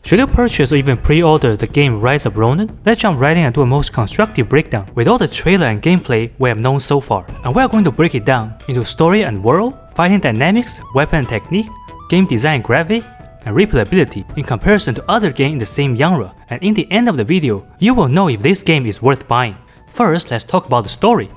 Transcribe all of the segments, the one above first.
Should you purchase or even pre-order the game Rise of Ronin? Let's jump right in and do a most constructive breakdown with all the trailer and gameplay we have known so far. And we are going to break it down into story and world, fighting dynamics, weapon and technique, game design and graphic, and replayability in comparison to other games in the same genre. And in the end of the video, you will know if this game is worth buying. First, let's talk about the story.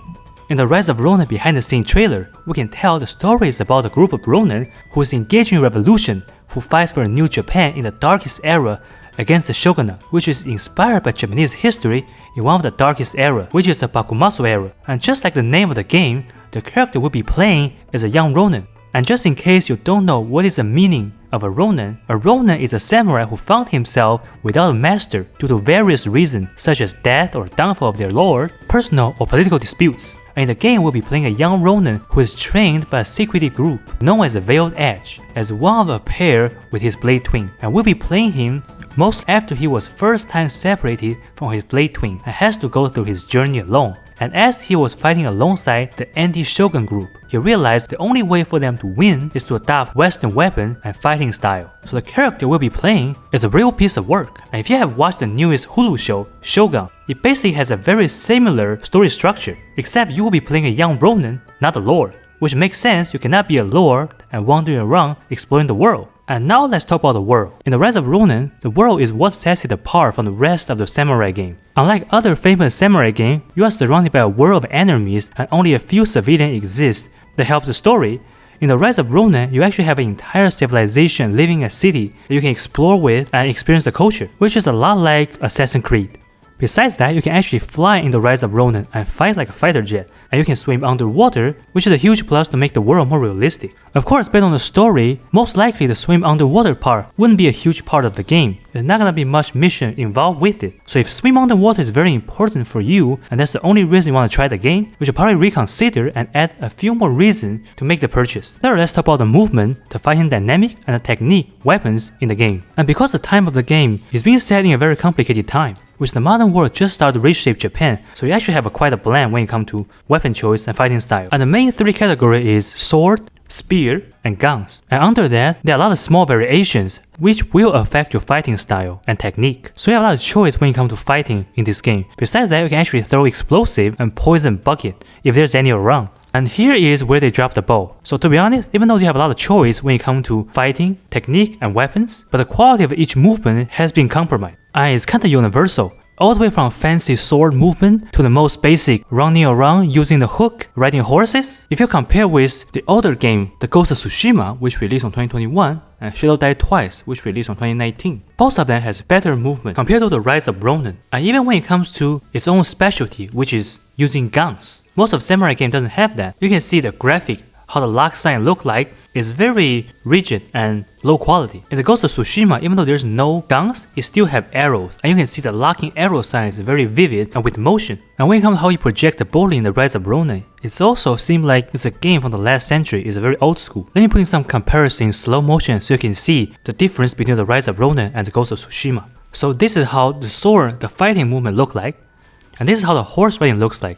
In the Rise of Ronin behind-the-scenes trailer, we can tell the story is about a group of Ronin who is engaging in revolution, who fights for a new Japan in the darkest era against the shogunate, which is inspired by Japanese history in one of the darkest era, which is the Bakumatsu era. And just like the name of the game, the character will be playing as a young Ronin. And just in case you don't know what is the meaning of a Ronin is a samurai who found himself without a master due to various reasons such as death or downfall of their lord, personal or political disputes. And in the game, we'll be playing a young Ronin who is trained by a secretive group known as the Veiled Edge as one of a pair with his blade twin. And we'll be playing him most after he was first time separated from his blade twin and has to go through his journey alone. And as he was fighting alongside the anti-shogun group, he realized the only way for them to win is to adopt Western weapon and fighting style. So the character we'll be playing is a real piece of work. And if you have watched the newest Hulu show, Shogun, it basically has a very similar story structure, except you will be playing a young Ronin, not a lord. Which makes sense, you cannot be a lord and wandering around exploring the world. And now let's talk about the world. In the Rise of Ronin, the world is what sets it apart from the rest of the samurai game. Unlike other famous samurai games, you are surrounded by a world of enemies and only a few civilians exist that help the story. In the Rise of Ronin, you actually have an entire civilization living in a city that you can explore with and experience the culture, which is a lot like Assassin's Creed. Besides that, you can actually fly in the Rise of Ronin and fight like a fighter jet, and you can swim underwater, which is a huge plus to make the world more realistic. Of course, based on the story, most likely the swim underwater part wouldn't be a huge part of the game. There's not gonna be much mission involved with it. So if swim underwater is very important for you, and that's the only reason you want to try the game, we should probably reconsider and add a few more reasons to make the purchase. Third, let's talk about the movement, the fighting dynamic, and the technique, weapons in the game. And because the time of the game is being set in a very complicated time, which the modern world just started to reshape Japan, so you actually have quite a blend when it comes to weapon choice and fighting style. And the main three categories is sword, spear, and guns. And under that, there are a lot of small variations which will affect your fighting style and technique. So you have a lot of choice when it comes to fighting in this game. Besides that, you can actually throw explosive and poison bucket if there's any around. And here is where they drop the ball. So to be honest, even though you have a lot of choice when it comes to fighting, technique, and weapons, but the quality of each movement has been compromised. And it's kind of universal. All the way from fancy sword movement to the most basic running around using the hook, riding horses. If you compare with the older game, The Ghost of Tsushima, which released on 2021, and Shadow Die Twice, which released on 2019, both of them has better movement compared to the Rise of Ronin. And even when it comes to its own specialty, which is using guns, most of samurai game doesn't have that. You can see the graphic, how the lock sign look like, is very rigid and low quality. In the Ghost of Tsushima, even though there's no guns, it still have arrows, and you can see the locking arrow sign is very vivid and with motion. And when it comes to how you project the bullet in the Rise of Ronin, it also seems like it's a game from the last century. It's a very old school. Let me put in some comparison in slow motion so you can see the difference between the Rise of Ronin and the Ghost of Tsushima. So this is how the sword, the fighting movement look like, and this is how the horse riding looks like.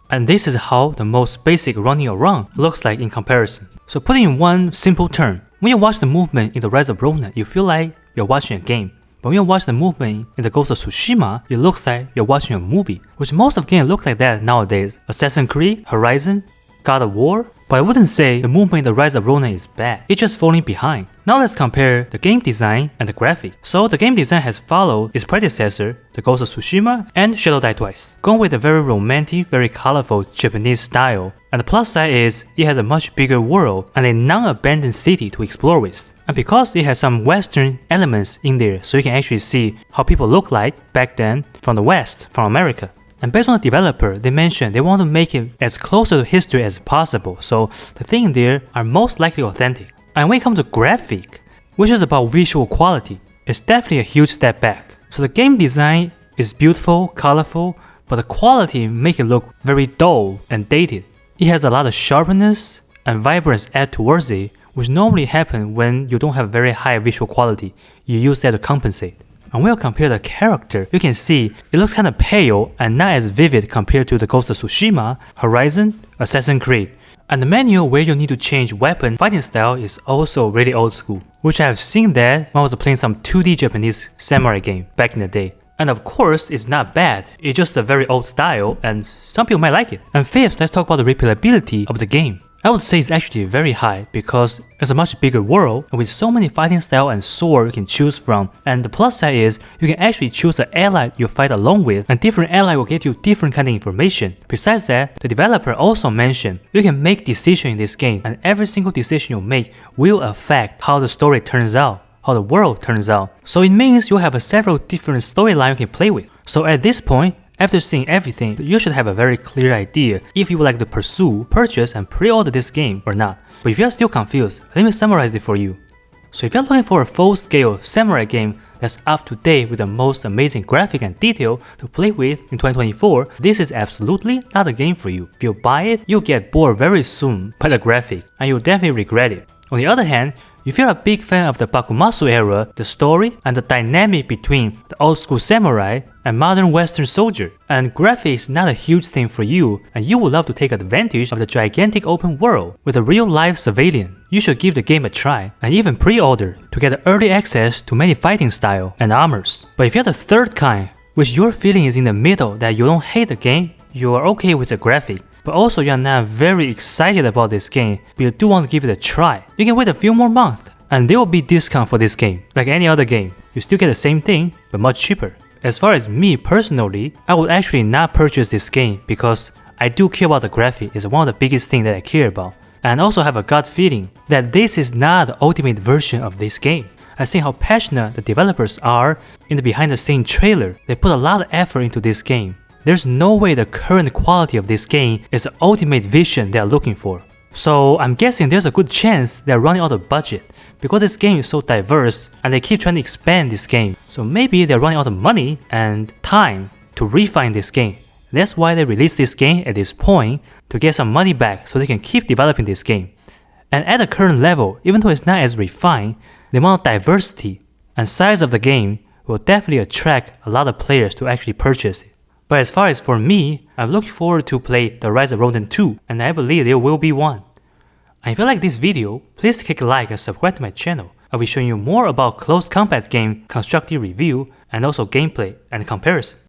And this is how the most basic running around looks like in comparison. So putting in one simple term, when you watch the movement in the Rise of Ronin, you feel like you're watching a game. But when you watch the movement in the Ghost of Tsushima, it looks like you're watching a movie, which most of games look like that nowadays. Assassin's Creed, Horizon, God of War. But I wouldn't say the movement in the Rise of Ronin is bad, it's just falling behind. Now let's compare the game design and the graphic. So the game design has followed its predecessor, The Ghost of Tsushima and Shadow Die Twice, going with a very romantic, very colorful Japanese style. And the plus side is, it has a much bigger world and a non-abandoned city to explore with. And because it has some Western elements in there, so you can actually see how people look like back then from the West, from America. And based on the developer, they mentioned they want to make it as close to history as possible, so the things there are most likely authentic. And when it comes to graphic, which is about visual quality, it's definitely a huge step back. So the game design is beautiful, colorful, but the quality make it look very dull and dated. It has a lot of sharpness and vibrance added towards it, which normally happen when you don't have very high visual quality. You use that to compensate. And when you compare the character, you can see it looks kind of pale and not as vivid compared to the Ghost of Tsushima, Horizon, Assassin's Creed. And the manual where you need to change weapon fighting style is also really old school, which I have seen that when I was playing some 2D Japanese samurai game back in the day. And of course, it's not bad, it's just a very old style and some people might like it. And fifth, let's talk about the replayability of the game. I would say it's actually very high because it's a much bigger world and with so many fighting style and sword you can choose from. And the plus side is you can actually choose an ally you fight along with, and different ally will get you different kind of information. Besides that, the developer also mentioned you can make decisions in this game and every single decision you make will affect how the story turns out, how the world turns out. So it means you have several different storylines you can play with. So at this point, after seeing everything, you should have a very clear idea if you would like to pursue, purchase, and pre-order this game or not. But if you are still confused, let me summarize it for you. So if you're looking for a full-scale samurai game that's up to date with the most amazing graphic and detail to play with in 2024, this is absolutely not a game for you. If you buy it, you'll get bored very soon by the graphic, and you'll definitely regret it. On the other hand, if you're a big fan of the Bakumatsu era, the story, and the dynamic between the old school samurai and modern western soldier, and graphics not a huge thing for you, and you would love to take advantage of the gigantic open world with a real life civilian, you should give the game a try and even pre-order to get early access to many fighting style and armors. But if you're the third kind, which your feeling is in the middle that you don't hate the game, you are okay with the graphic, but also you're not very excited about this game, but you do want to give it a try, you can wait a few more months and there will be discount for this game. Like any other game, you still get the same thing, but much cheaper. As far as me personally, I would actually not purchase this game because I do care about the graphic, it's one of the biggest things that I care about. And also have a gut feeling that this is not the ultimate version of this game. I see how passionate the developers are in the behind the scenes trailer. They put a lot of effort into this game. There's no way the current quality of this game is the ultimate vision they are looking for. So I'm guessing there's a good chance they're running out of budget because this game is so diverse and they keep trying to expand this game. So maybe they're running out of money and time to refine this game. That's why they released this game at this point, to get some money back so they can keep developing this game. And at the current level, even though it's not as refined, the amount of diversity and size of the game will definitely attract a lot of players to actually purchase it. But as far as for me, I'm looking forward to play The Rise of Ronin 2, and I believe there will be one. And if you like this video, please click like and subscribe to my channel. I'll be showing you more about close combat game constructive review and also gameplay and comparison.